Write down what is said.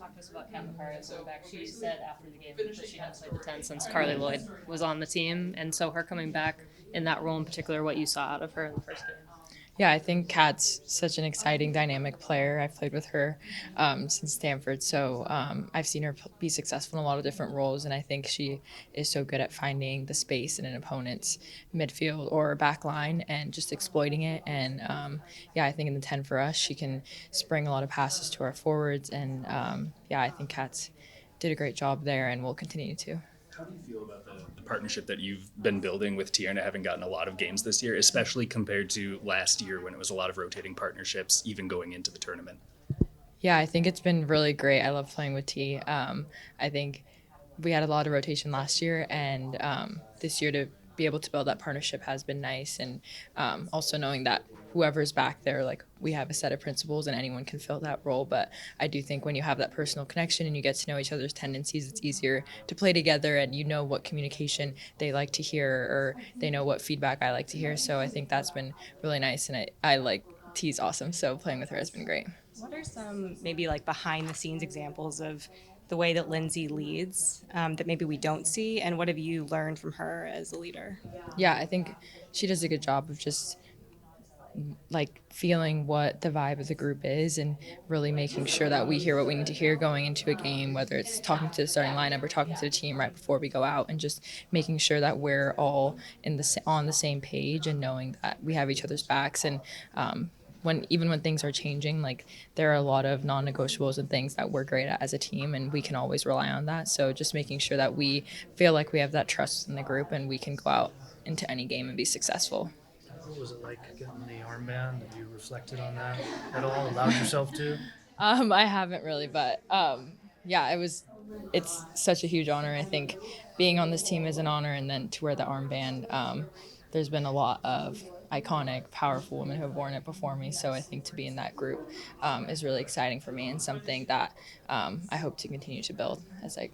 talk to us about Kat McCarty coming back. She said after the game that she hadn't played the 10 since Carly Lloyd was on the team. And so her coming back in that role in particular, what you saw out of her in the first game. Yeah, I think Kat's such an exciting, dynamic player. I've played with her since Stanford, so I've seen her be successful in a lot of different roles, and I think she is so good at finding the space in an opponent's midfield or back line and just exploiting it. And yeah, I think in the 10 for us, she can spring a lot of passes to our forwards, and yeah, I think Kat's did a great job there and will continue to. How do you feel about the partnership that you've been building with Tierna, having gotten a lot of games this year, especially compared to last year when it was a lot of rotating partnerships, even going into the tournament? Yeah, I think it's been really great. I love playing with T. I think we had a lot of rotation last year, and this year to be able to build that partnership has been nice. And also knowing that whoever's back there, like we have a set of principles and anyone can fill that role. But I do think when you have that personal connection and you get to know each other's tendencies, it's easier to play together and you know what communication they like to hear or they know what feedback I like to hear. So I think that's been really nice. And I like T's awesome. So playing with her has been great. What are some maybe like behind the scenes examples of the way that Lindsay leads that maybe we don't see? And what have you learned from her as a leader? Yeah, I think she does a good job of just like feeling what the vibe of the group is and really making sure that we hear what we need to hear going into a game, whether it's talking to the starting lineup or talking to the team right before we go out, and just making sure that we're all on the same page and knowing that we have each other's backs. And when things are changing, like there are a lot of non-negotiables and things that we're great at as a team, and we can always rely on that. So just making sure that we feel like we have that trust in the group and we can go out into any game and be successful. What was it like getting the armband? Have you reflected on that at all? Allowed yourself to? I haven't really, but yeah, it's such a huge honor. I think being on this team is an honor, and then to wear the armband, there's been a lot of iconic, powerful women who have worn it before me. So I think to be in that group is really exciting for me and something that I hope to continue to build as I